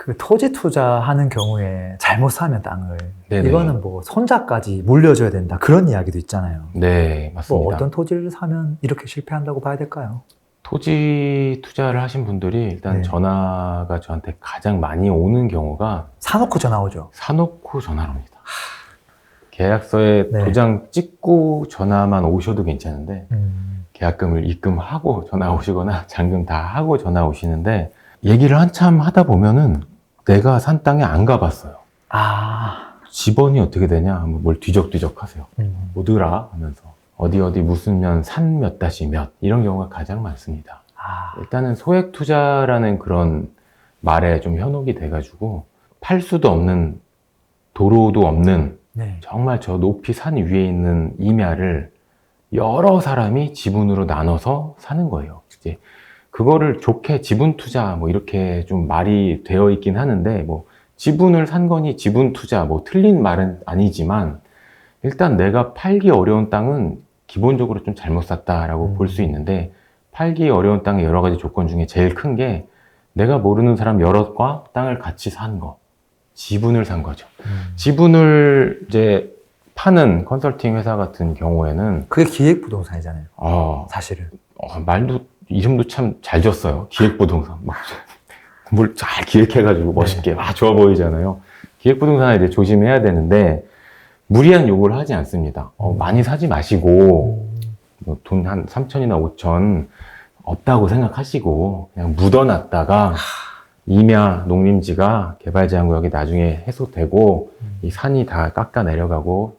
그 토지 투자하는 경우에 잘못 사면 땅을 네네. 이거는 뭐 손자까지 물려줘야 된다 그런 이야기도 있잖아요. 네, 맞습니다. 뭐 어떤 토지를 사면 이렇게 실패한다고 봐야 될까요? 토지 투자를 하신 분들이 일단 네. 전화가 저한테 가장 많이 오는 경우가 사놓고 전화 오죠. 사놓고 전화를 옵니다. 계약서에 네. 도장 찍고 전화만 오셔도 괜찮은데 계약금을 입금하고 전화 오시거나 잔금 다 하고 전화 오시는데 얘기를 한참 하다 보면은 내가 산 땅에 안 가봤어요. 아, 집원이 어떻게 되냐 하면 뭘 뒤적뒤적 하세요. 뭐더라 하면서 어디 무슨 면 산 몇 다시 몇 이런 경우가 가장 많습니다. 아, 일단은 소액 투자라는 그런 말에 좀 현혹이 돼가지고 팔 수도 없는 도로도 없는 네. 정말 저 높이 산 위에 있는 임야를 여러 사람이 지분으로 나눠서 사는 거예요. 이제 그거를 좋게 지분 투자 뭐 이렇게 좀 말이 되어 있긴 하는데 뭐 지분을 산 거니 지분 투자 뭐 틀린 말은 아니지만 일단 내가 팔기 어려운 땅은 기본적으로 좀 잘못 샀다라고 볼 수 있는데 팔기 어려운 땅의 여러 가지 조건 중에 제일 큰 게 내가 모르는 사람 여럿과 땅을 같이 산 거. 지분을 산 거죠. 지분을 이제 파는 컨설팅 회사 같은 경우에는 그게 기획부동산이잖아요. 사실은. 말도 이름도 참 잘 졌어요. 기획부동산 막 뭘 잘 기획해가지고 멋있게 막 좋아 보이잖아요. 기획부동산에 이제 조심해야 되는데 무리한 요구를 하지 않습니다. 많이 사지 마시고 뭐 돈 한 3천이나 5천 없다고 생각하시고 그냥 묻어놨다가 임야 농림지가 개발제한구역이 나중에 해소되고 이 산이 다 깎아 내려가고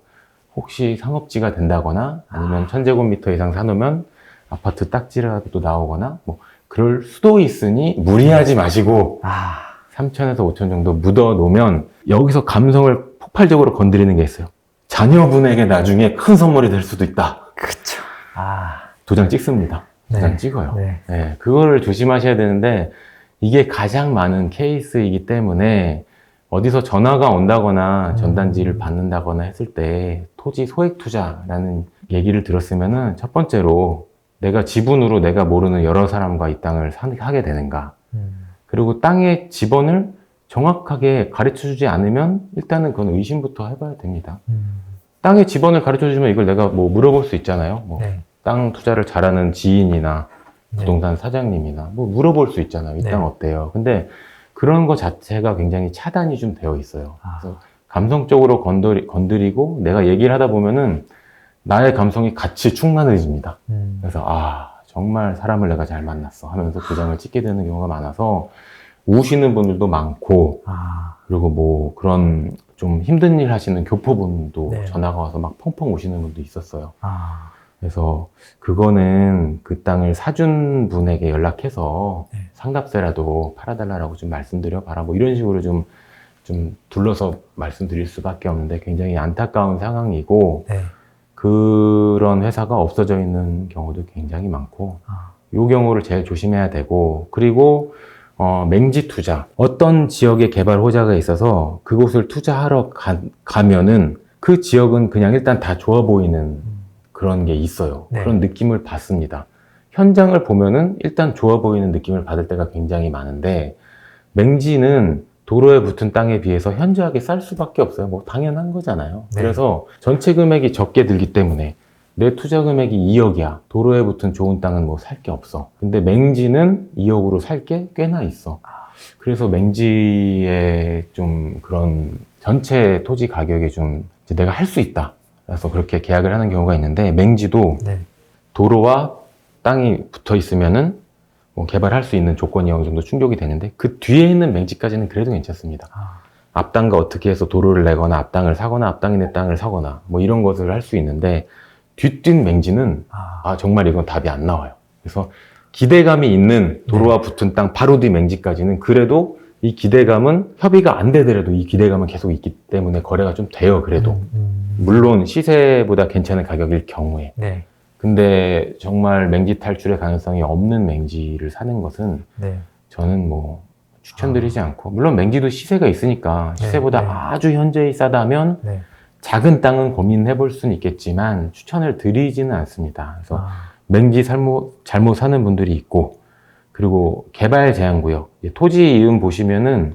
혹시 상업지가 된다거나 아니면 1000제곱미터 이상 사놓으면 아파트 딱지라도 나오거나 뭐 그럴 수도 있으니 무리하지 마시고 3천에서 5천 정도 묻어 놓으면 여기서 감성을 폭발적으로 건드리는 게 있어요. 자녀분에게 나중에 큰 선물이 될 수도 있다. 그쵸. 도장 찍습니다. 도장 네. 찍어요. 네. 네, 그거를 조심하셔야 되는데 이게 가장 많은 케이스이기 때문에 어디서 전화가 온다거나 전단지를 받는다거나 했을 때 토지 소액 투자라는 얘기를 들었으면은 첫 번째로 내가 지분으로 내가 모르는 여러 사람과 이 땅을 하게 되는가. 그리고 땅의 지번을 정확하게 가르쳐 주지 않으면 일단은 그건 의심부터 해봐야 됩니다. 땅의 지번을 가르쳐 주면 이걸 내가 뭐 물어볼 수 있잖아요. 뭐 네. 땅 투자를 잘하는 지인이나 부동산 사장님이나 뭐 물어볼 수 있잖아요. 이 땅 어때요? 근데 그런 거 자체가 굉장히 차단이 좀 되어 있어요. 그래서 감성적으로 건드리고 내가 얘기를 하다 보면은 나의 감성이 같이 충만해집니다. 그래서 정말 사람을 내가 잘 만났어 하면서 도장을 찍게 되는 경우가 많아서 우시는 분들도 많고 그리고 뭐 그런 좀 힘든 일 하시는 교포분도 전화가 와서 막 펑펑 우시는 분도 있었어요. 그래서 그거는 그 땅을 사준 분에게 연락해서 상값세라도 팔아달라고 좀 말씀드려 봐라. 뭐 이런 식으로 좀 둘러서 말씀드릴 수밖에 없는데 굉장히 안타까운 상황이고 그런 회사가 없어져 있는 경우도 굉장히 많고 이 경우를 제일 조심해야 되고 그리고 맹지 투자. 어떤 지역에 개발 호재가 있어서 그곳을 투자하러 가면은 그 지역은 그냥 일단 다 좋아 보이는 그런 게 있어요. 그런 느낌을 받습니다. 현장을 보면은 일단 좋아 보이는 느낌을 받을 때가 굉장히 많은데 맹지는 도로에 붙은 땅에 비해서 현저하게 쌀 수밖에 없어요. 뭐 당연한 거잖아요. 그래서 전체 금액이 적게 들기 때문에 내 투자 금액이 2억이야. 도로에 붙은 좋은 땅은 뭐 살 게 없어. 근데 맹지는 2억으로 살 게 꽤나 있어. 그래서 맹지의 좀 그런 전체 토지 가격이 좀 이제 내가 할 수 있다. 그래서 그렇게 계약을 하는 경우가 있는데 맹지도 도로와 땅이 붙어 있으면은 뭐 개발할 수 있는 조건이 어느 정도 충족이 되는데 그 뒤에 있는 맹지까지는 그래도 괜찮습니다. 앞땅과 어떻게 해서 도로를 내거나 앞땅을 사거나 앞땅이 내 땅을 사거나 뭐 이런 것을 할 수 있는데 뒤뛴 맹지는 정말 이건 답이 안 나와요. 그래서 기대감이 있는 도로와 붙은 땅 바로 뒤 맹지까지는 그래도 이 기대감은 협의가 안 되더라도 이 기대감은 계속 있기 때문에 거래가 좀 돼요. 그래도 물론 시세보다 괜찮은 가격일 경우에 근데 정말 맹지 탈출의 가능성이 없는 맹지를 사는 것은 저는 뭐 추천드리지 않고 물론 맹지도 시세가 있으니까 시세보다 아주 현저히 싸다면 작은 땅은 고민해 볼 수는 있겠지만 추천을 드리지는 않습니다. 그래서 맹지 잘못 사는 분들이 있고 그리고 개발 제한구역 토지 이름 보시면은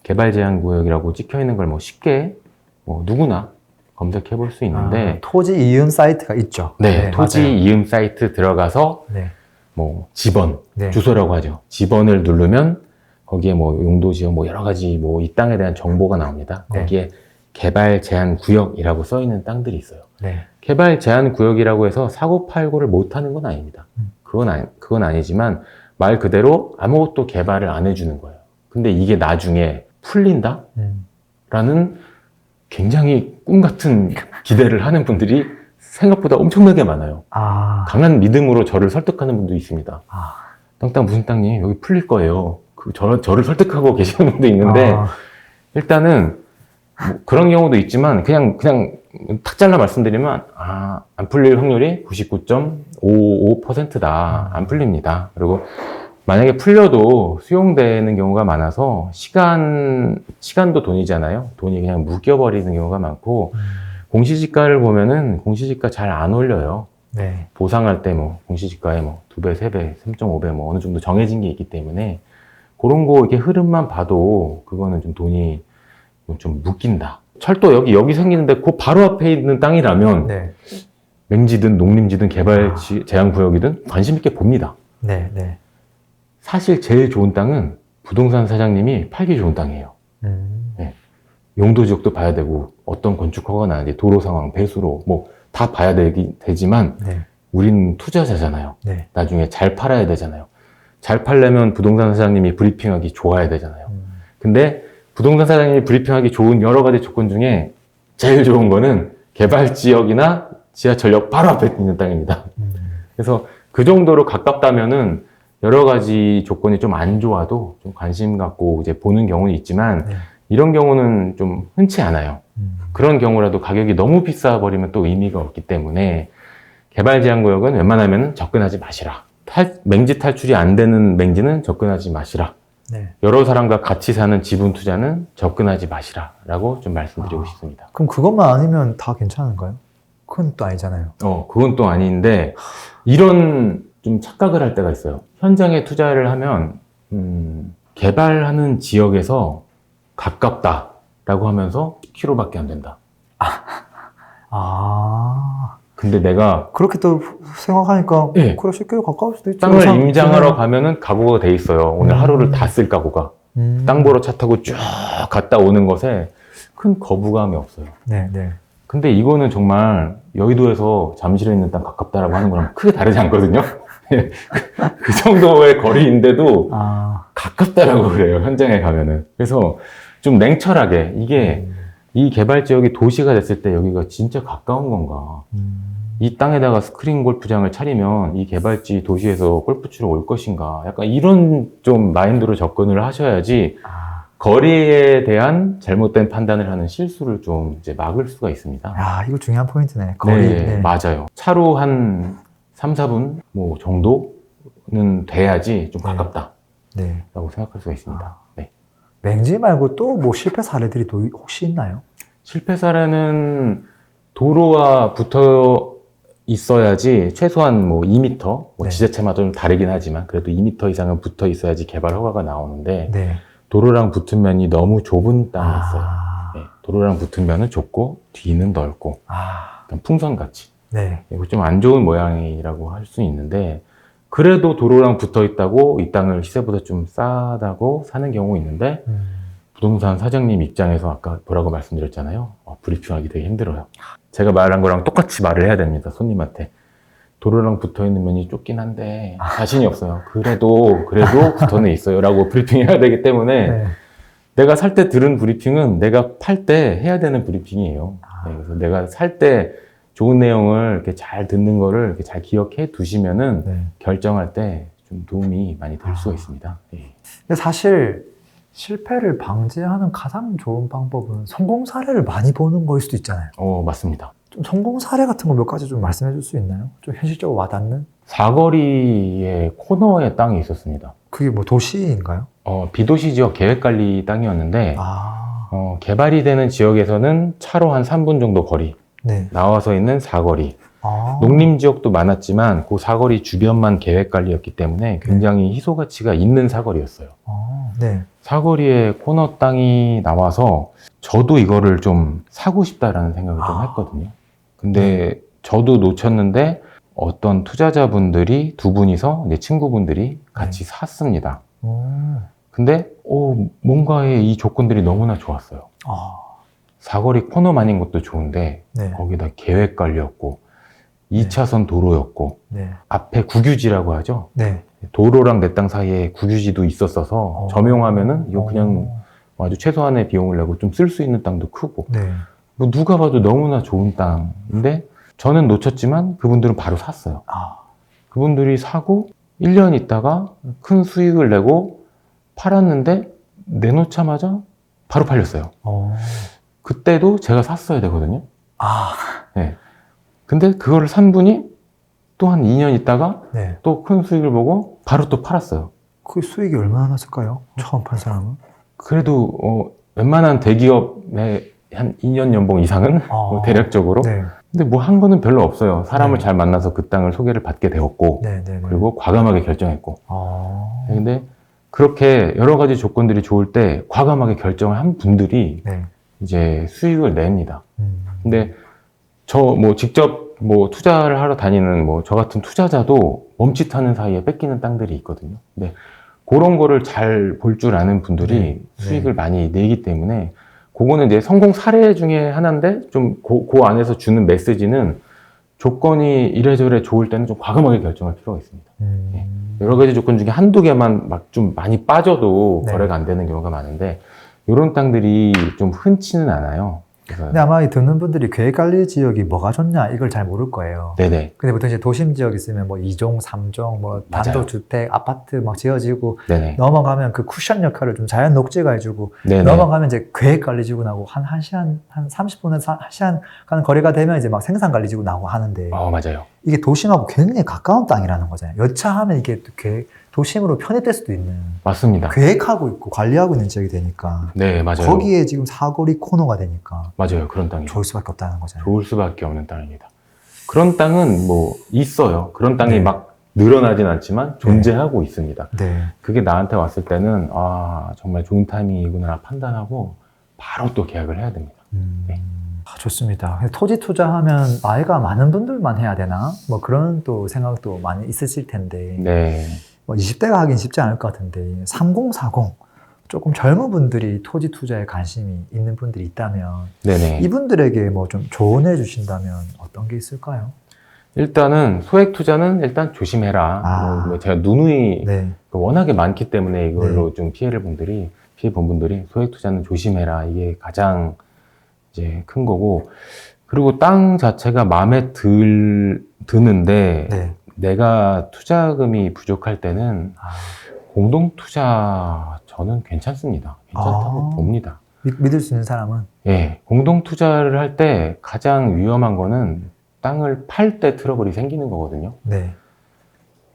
개발 제한 구역이라고 찍혀 있는 걸 뭐 쉽게 뭐 누구나 검색해 볼 수 있는데 토지 이음 사이트가 있죠. 네, 토지 맞아요. 이음 사이트 들어가서 네. 뭐 지번, 네. 주소라고 하죠. 지번을 누르면 거기에 뭐 용도 지역 뭐 여러 가지 뭐 이 땅에 대한 정보가 나옵니다. 네. 거기에 개발 제한 구역이라고 써 있는 땅들이 있어요. 네. 개발 제한 구역이라고 해서 사고팔고를 못 하는 건 아닙니다. 그건 아니지만 말 그대로 아무것도 개발을 안 해주는 거예요. 근데 이게 나중에 풀린다? 라는 굉장히 꿈 같은 기대를 하는 분들이 생각보다 엄청나게 많아요. 강한 믿음으로 저를 설득하는 분도 있습니다. 땅 무슨 땅이 여기 풀릴 거예요. 저를 설득하고 계시는 분도 있는데 일단은 뭐 그런 경우도 있지만 그냥 탁 잘라 말씀드리면 안 풀릴 확률이 99.55%다. 안 풀립니다. 그리고 만약에 풀려도 수용되는 경우가 많아서 시간도 돈이잖아요. 돈이 그냥 묶여버리는 경우가 많고 공시지가를 보면은 공시지가 잘 안 올려요. 네. 보상할 때 뭐 공시지가에 뭐 2배, 3배, 3.5배 뭐 어느 정도 정해진 게 있기 때문에 그런 거 이렇게 흐름만 봐도 그거는 좀 돈이 좀 묶인다. 철도 여기 생기는데 그 바로 앞에 있는 땅이라면 네. 맹지든 농림지든 개발 제한 구역이든 관심 있게 봅니다. 네. 네. 사실 제일 좋은 땅은 부동산 사장님이 팔기 좋은 땅이에요. 네. 용도 지역도 봐야 되고 어떤 건축 허가가 나는지 도로 상황, 배수로 뭐 다 봐야 되지만 네. 우린 투자자잖아요. 네. 나중에 잘 팔아야 되잖아요. 잘 팔려면 부동산 사장님이 브리핑하기 좋아야 되잖아요. 근데 부동산 사장님이 브리핑하기 좋은 여러 가지 조건 중에 제일 좋은 거는 개발 지역이나 지하철역 바로 앞에 있는 땅입니다. 그래서 그 정도로 가깝다면은 여러 가지 조건이 좀 안 좋아도 좀 관심 갖고 이제 보는 경우는 있지만 네. 이런 경우는 좀 흔치 않아요. 그런 경우라도 가격이 너무 비싸 버리면 또 의미가 없기 때문에 개발 제한 구역은 웬만하면 접근하지 마시라. 맹지 탈출이 안 되는 맹지는 접근하지 마시라. 네. 여러 사람과 같이 사는 지분 투자는 접근하지 마시라 라고 좀 말씀드리고 싶습니다. 그럼 그것만 아니면 다 괜찮은가요? 그건 또 아니잖아요. 그건 또 아닌데 이런 좀 착각을 할 때가 있어요. 현장에 투자를 하면 개발하는 지역에서 가깝다라고 하면서 10km밖에 안 된다. 근데 내가 그렇게 또 생각하니까 네. 그래 쉽게 가까울 수도 있죠. 땅을 임장하러 가면은 각오가 돼 있어요. 오늘 하루를 다 쓸 각오가. 땅 보러 차 타고 쭉 갔다 오는 것에 큰 거부감이 없어요. 네, 네. 근데 이거는 정말 여의도에서 잠실에 있는 땅 가깝다라고 하는 거랑 크게 다르지 않거든요. 그 정도의 거리인데도 가깝다라고 그래요. 현장에 가면은. 그래서 좀 냉철하게 이게 이 개발 지역이 도시가 됐을 때 여기가 진짜 가까운 건가. 이 땅에다가 스크린 골프장을 차리면 이 개발지 도시에서 골프 치러 올 것인가. 약간 이런 좀 마인드로 접근을 하셔야지 거리에 대한 잘못된 판단을 하는 실수를 좀 이제 막을 수가 있습니다. 이거 중요한 포인트네. 거리. 네, 네. 맞아요. 차로 한 3, 4분 뭐 정도는 돼야지 좀 가깝다라고 네. 생각할 수가 있습니다. 네. 맹지 말고 또 뭐 실패 사례들이 또 혹시 있나요? 실패 사례는 도로와 붙어 있어야지 최소한 뭐 2m, 뭐 네. 지자체마다 좀 다르긴 하지만 그래도 2m 이상은 붙어 있어야지 개발 허가가 나오는데 네. 도로랑 붙은 면이 너무 좁은 땅이 있어요. 네, 도로랑 붙은 면은 좁고 뒤는 넓고 약간 풍선같이. 네. 이거 좀 안 좋은 모양이라고 할 수 있는데 그래도 도로랑 붙어 있다고 이 땅을 시세보다 좀 싸다고 사는 경우 있는데 부동산 사장님 입장에서 아까 뭐라고 말씀드렸잖아요. 브리핑하기 되게 힘들어요. 제가 말한 거랑 똑같이 말을 해야 됩니다. 손님한테. 도로랑 붙어 있는 면이 좁긴 한데 자신이 없어요. 그래도 붙어는 있어요. 라고 브리핑해야 되기 때문에 네. 내가 살 때 들은 브리핑은 내가 팔 때 해야 되는 브리핑이에요. 네, 그래서 내가 살 때 좋은 내용을 이렇게 잘 듣는 거를 이렇게 잘 기억해 두시면은 네. 결정할 때 좀 도움이 많이 될 수가 있습니다. 네. 근데 사실 실패를 방지하는 가장 좋은 방법은 성공 사례를 많이 보는 거일 수도 있잖아요. 맞습니다. 좀 성공 사례 같은 거 몇 가지 좀 말씀해 줄 수 있나요? 좀 현실적으로 와닿는? 사거리에 코너에 땅이 있었습니다. 그게 뭐 도시인가요? 비도시 지역 계획관리 땅이었는데 개발이 되는 지역에서는 차로 한 3분 정도 거리 네. 나와서 있는 사거리 농림 지역도 많았지만 그 사거리 주변만 계획 관리였기 때문에 굉장히 희소 가치가 있는 사거리였어요. 네. 사거리에 코너 땅이 나와서 저도 이거를 좀 사고 싶다라는 생각을 좀 했거든요. 근데 저도 놓쳤는데 어떤 투자자분들이 두 분이서 내 친구분들이 같이 샀습니다. 근데 뭔가의 이 조건들이 너무나 좋았어요. 사거리 코너만인 것도 좋은데 네. 거기다 계획 관리였고 2차선 도로였고 네. 앞에 국유지라고 하죠. 네. 도로랑 내 땅 사이에 국유지도 있었어서 점용하면은 이거 그냥 아주 최소한의 비용을 내고 좀 쓸 수 있는 땅도 크고 네. 뭐 누가 봐도 너무나 좋은 땅인데 저는 놓쳤지만 그분들은 바로 샀어요. 그분들이 사고 1년 있다가 큰 수익을 내고 팔았는데 내놓자마자 바로 팔렸어요. 그때도 제가 샀어야 되거든요. 네. 근데 그거를 산 분이 또 한 2년 있다가 네. 또 큰 수익을 보고 바로 또 팔았어요. 그 수익이 얼마나 났을까요? 처음 판 사람은? 그래도 웬만한 대기업의 한 2년 연봉 이상은 뭐 대략적으로. 네. 근데 뭐 한 거는 별로 없어요. 사람을 네. 잘 만나서 그 땅을 소개를 받게 되었고 네. 네. 그리고 과감하게 결정했고. 네. 근데 그렇게 여러 가지 조건들이 좋을 때 과감하게 결정을 한 분들이 네. 이제 수익을 냅니다. 근데 저 뭐 직접 뭐 투자를 하러 다니는 뭐 저 같은 투자자도 멈칫하는 사이에 뺏기는 땅들이 있거든요. 근데 그런 거를 잘 볼 줄 아는 분들이 수익을 많이 내기 때문에 그거는 이제 성공 사례 중에 하나인데 좀 그 안에서 주는 메시지는 조건이 이래저래 좋을 때는 좀 과감하게 결정할 필요가 있습니다. 예. 여러 가지 조건 중에 한두 개만 막 좀 많이 빠져도 거래가 안 되는 경우가 많은데 이런 땅들이 좀 흔치는 않아요. 근데 아마 이 듣는 분들이 계획관리 지역이 뭐가 좋냐 이걸 잘 모를 거예요. 네네. 근데 보통 이제 도심 지역 있으면 뭐 2종, 3종, 뭐 단독주택, 아파트 막 지어지고 네네. 넘어가면 그 쿠션 역할을 좀 자연 녹지가 해주고 네네. 넘어가면 이제 계획관리 지구 나오고 한 1시간, 한 30분에서 1시간 가는 거리가 되면 이제 막 생산관리 지구 나오고 하는데 맞아요. 이게 도심하고 굉장히 가까운 땅이라는 거잖아요. 여차하면 이게 또 도심으로 편입될 수도 있는. 맞습니다. 계획하고 있고 관리하고 있는 지역이 되니까. 네, 맞아요. 거기에 지금 사거리 코너가 되니까. 맞아요. 그런 땅이 좋을 수밖에 없다는 거잖아요. 좋을 수밖에 없는 땅입니다. 그런 땅은 뭐 있어요. 그런 땅이 네. 막 늘어나진 않지만 존재하고 있습니다. 네. 그게 나한테 왔을 때는 정말 좋은 타이밍이구나 판단하고 바로 또 계약을 해야 됩니다. 네. 좋습니다. 토지 투자하면 나이가 많은 분들만 해야 되나? 뭐 그런 또 생각도 많이 있으실 텐데. 네. 뭐 20대가 하긴 쉽지 않을 것 같은데 3040 조금 젊은 분들이 토지 투자에 관심이 있는 분들이 있다면 네네. 이분들에게 뭐 좀 조언해 주신다면 어떤 게 있을까요? 일단은 소액 투자는 일단 조심해라. 뭐 제가 누누이 네. 워낙에 많기 때문에 이걸로 좀 피해 본 분들이 소액 투자는 조심해라. 이게 가장 이제 큰 거고. 그리고 땅 자체가 마음에 드는데 네. 내가 투자금이 부족할 때는 공동 투자 저는 괜찮습니다. 괜찮다고 봅니다. 믿을 수 있는 사람은? 예, 공동 투자를 할 때 가장 위험한 거는 땅을 팔 때 트러블이 생기는 거거든요. 네.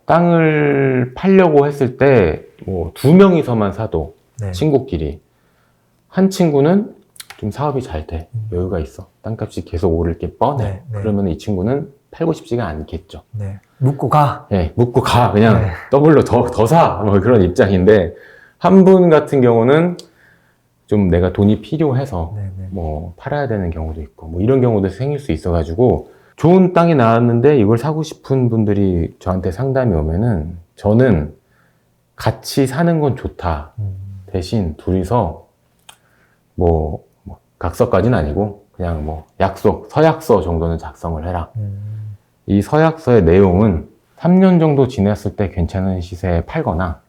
땅을 팔려고 했을 때 뭐 2명이서만 사도 네. 친구끼리 한 친구는 좀 사업이 잘 돼, 여유가 있어, 땅값이 계속 오를 게 뻔해. 네. 그러면 이 친구는 팔고 싶지가 않겠죠. 네. 묻고 가. 예, 묻고 가. 그냥 더블로 더 사. 뭐 그런 입장인데, 한 분 같은 경우는 좀 내가 돈이 필요해서 뭐 팔아야 되는 경우도 있고, 뭐 이런 경우도 생길 수 있어가지고, 좋은 땅이 나왔는데 이걸 사고 싶은 분들이 저한테 상담이 오면은, 저는 같이 사는 건 좋다. 대신 둘이서 뭐 각서까지는 아니고, 그냥 뭐 서약서 정도는 작성을 해라. 이 서약서의 내용은 3년 정도 지났을 때 괜찮은 시세에 팔거나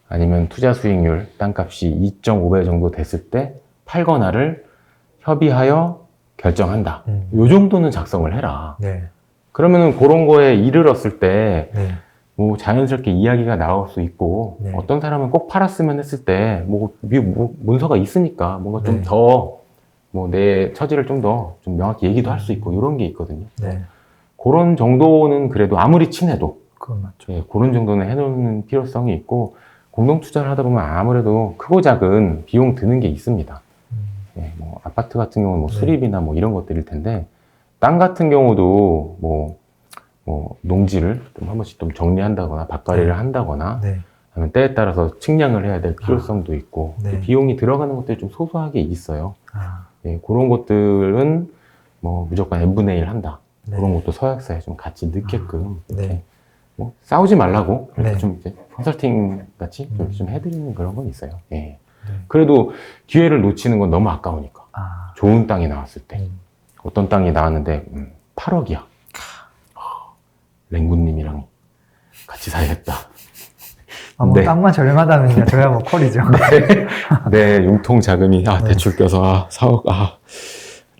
아니면 투자 수익률, 땅값이 2.5배 정도 됐을 때 팔거나를 협의하여 결정한다. 요 정도는 작성을 해라. 네. 그러면은 그런 거에 이르렀을 때 네. 뭐 자연스럽게 이야기가 나올 수 있고, 네. 어떤 사람은 꼭 팔았으면 했을 때 뭐 문서가 있으니까 뭔가 좀 네. 더 뭐 내 처지를 좀 더 좀 명확히 얘기도 할 수 있고 이런 게 있거든요. 네. 그런 정도는 그래도 아무리 친해도 그건 맞죠. 예, 그런 정도는 해놓는 필요성이 있고, 공동 투자를 하다 보면 아무래도 크고 작은 비용 드는 게 있습니다. 예, 뭐 아파트 같은 경우는 뭐 수리비나 뭐 이런 것들일 텐데, 땅 같은 경우도 뭐 농지를 좀 한 번씩 좀 정리한다거나 밭갈이를 한다거나 네. 아니면 때에 따라서 측량을 해야 될 필요성도 있고 네. 비용이 들어가는 것들이 좀 소소하게 있어요. 아, 예, 그런 것들은 뭐 무조건 n분의 1 한다. 네. 그런 것도 서약서에 좀 같이 넣게끔 이렇게 네. 뭐 싸우지 말라고 이렇게 네. 좀 이제 컨설팅 같이 좀 해드리는 그런 건 있어요. 예. 네. 그래도 기회를 놓치는 건 너무 아까우니까. 아, 좋은 땅이 나왔을 때 어떤 땅이 나왔는데 8억이야. 랭구님이랑 같이 사야겠다. 아, 뭐 네. 땅만 저렴하다면 저야 뭐 콜이죠. 내 융통 자금이 네. 대출 껴서 4억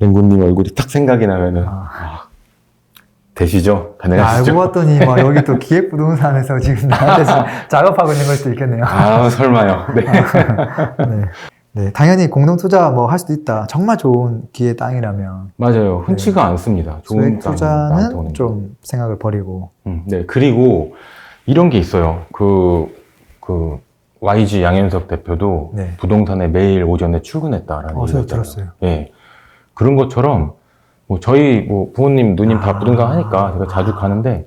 랭구님 얼굴이 딱 생각이 나면은 되시죠? 가능하시죠? 알고 봤더니 막 여기 또 기획부동산에서 지금 나한테 작업하고 있는 걸 수도 있겠네요. 설마요. 네. 네. 네, 당연히 공동투자 뭐 할 수도 있다. 정말 좋은 기회 땅이라면. 맞아요. 흔치가 않습니다. 좋은 소액 땅 투자는 나한테 오는 게. 좀 생각을 버리고. 네. 그리고 이런 게 있어요. 그 YG 양현석 대표도 네. 부동산에 매일 오전에 출근했다라는 제가 얘기가 들었어요. 예. 그런 것처럼 뭐 저희 뭐 부모님, 누님 다 부동산 하니까 제가 자주 가는데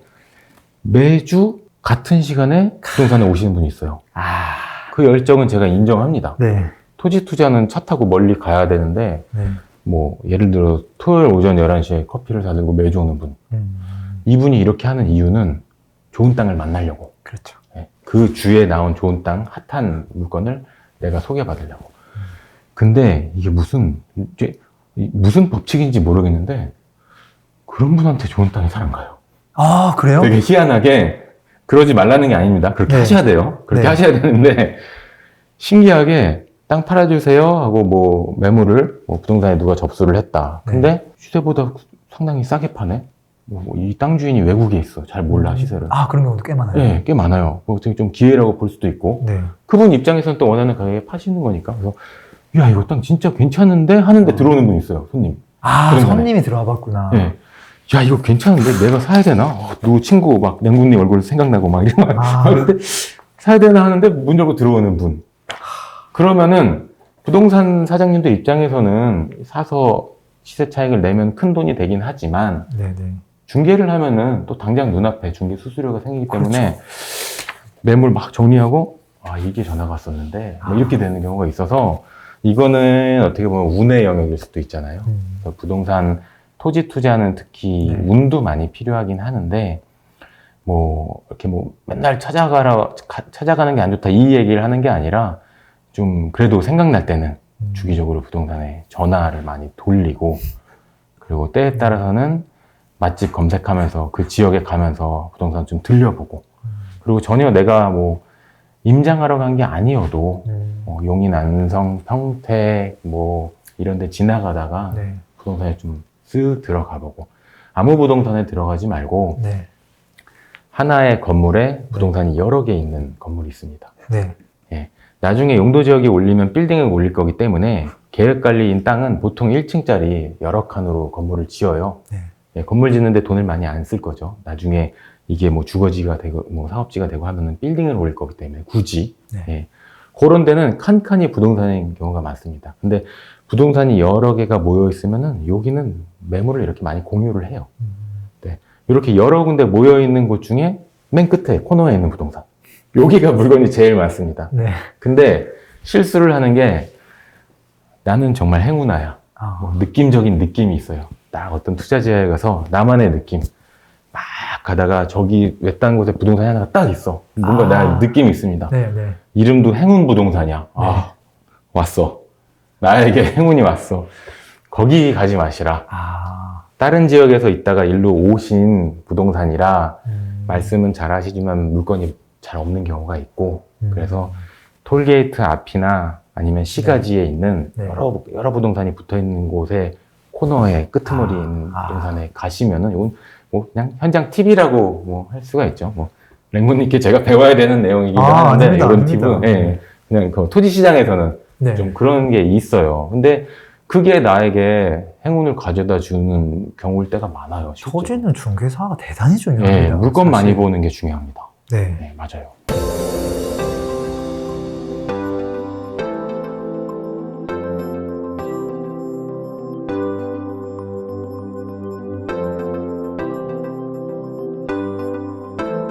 매주 같은 시간에 부동산에 오시는 분이 있어요. 그 열정은 제가 인정합니다. 네. 토지 투자는 차 타고 멀리 가야 되는데 네. 뭐 예를 들어 토요일 오전 11시에 커피를 사들고 매주 오는 분. 이분이 이렇게 하는 이유는 좋은 땅을 만나려고. 그렇죠. 예. 그 주에 나온 좋은 땅, 핫한 물건을 내가 소개받으려고. 근데 이게 무슨 법칙인지 모르겠는데 그런 분한테 좋은 땅이 잘 안 가요. 아, 그래요? 되게 희한하게 그러지 말라는 게 아닙니다. 그렇게 네. 하셔야 돼요. 그렇게 네. 하셔야 되는데 신기하게 땅 팔아주세요 하고 뭐 매물을 뭐 부동산에 누가 접수를 했다. 근데 시세보다 상당히 싸게 파네. 이 땅 주인이 외국에 있어. 잘 몰라 시세를. 그런 경우도 꽤 많아요. 네, 꽤 많아요. 뭐 되게 좀 기회라고 볼 수도 있고. 네. 그분 입장에서는 또 원하는 가격에 파시는 거니까. 그래서 야 이거 땅 진짜 괜찮은데 하는데 들어오는 분 있어요. 손님. 부동산에. 손님이 들어와 봤구나. 네. 야 이거 괜찮은데 내가 사야 되나? 누구 친구 막 냉군님 얼굴 생각나고 막 이런 거 하는데 사야 되나 하는데 문 열고 들어오는 분. 그러면은 부동산 사장님들 입장에서는 사서 시세 차익을 내면 큰 돈이 되긴 하지만 네네. 중개를 하면은 또 당장 눈앞에 중개 수수료가 생기기 때문에 그렇죠. 매물 막 정리하고 이게 전화가 왔었는데 뭐 이렇게 되는 경우가 있어서 이거는 어떻게 보면 운의 영역일 수도 있잖아요. 그래서 부동산 토지 투자는 특히 네. 운도 많이 필요하긴 하는데 뭐 이렇게 뭐 맨날 찾아가는 게 안 좋다 이 얘기를 하는 게 아니라 좀 그래도 생각날 때는 주기적으로 부동산에 전화를 많이 돌리고 그리고 때에 따라서는 맛집 검색하면서 그 지역에 가면서 부동산 좀 들려보고 그리고 전혀 내가 뭐 임장하러 간 게 아니어도 용인, 안성, 평택 뭐 이런 데 지나가다가 네. 부동산에 좀 쓱 들어가 보고 아무 부동산에 들어가지 말고 네. 하나의 건물에 부동산이 여러 개 있는 건물이 있습니다. 네. 나중에 용도 지역이 올리면 빌딩을 올릴 거기 때문에 계획관리인 땅은 보통 1층짜리 여러 칸으로 건물을 지어요. 네. 건물 짓는데 돈을 많이 안 쓸 거죠. 나중에 이게 뭐 주거지가 되고 뭐 사업지가 되고 하면은 빌딩을 올릴 거기 때문에 굳이 그런 데는 칸칸이 부동산인 경우가 많습니다. 근데 부동산이 여러 개가 모여 있으면은 여기는 매물을 이렇게 많이 공유를 해요. 이렇게 여러 군데 모여 있는 곳 중에 맨 끝에 코너에 있는 부동산. 여기가 물건이 제일 많습니다. 네. 근데 실수를 하는 게 나는 정말 행운아야. 뭐 느낌적인 느낌이 있어요. 딱 어떤 투자지에 가서 나만의 느낌. 막 가다가 저기 외딴 곳에 부동산이 하나가 딱 있어. 뭔가 나 느낌이 있습니다. 네. 네. 이름도 행운 부동산이야. 왔어. 나에게 행운이 왔어. 거기 가지 마시라. 다른 지역에서 있다가 일로 오신 부동산이라 말씀은 잘 하시지만 물건이 잘 없는 경우가 있고 그래서 톨게이트 앞이나 아니면 시가지에 있는 여러 부동산이 붙어 있는 곳에 코너에 끄트머리에 있는 부동산에 가시면은 이건 뭐 그냥 현장 팁이라고 뭐 할 수가 있죠. 뭐 랭군님께 제가 배워야 되는 내용이기도 한데 아닙니다, 이런 아닙니다. 팁은 그냥 그 토지 시장에서는 좀 그런 게 있어요. 근데 그게 나에게 행운을 가져다 주는 경우일 때가 많아요. 실제로. 토지는 중개사가 대단히 중요합니다. 물건 사실. 많이 보는 게 중요합니다. 네. 맞아요.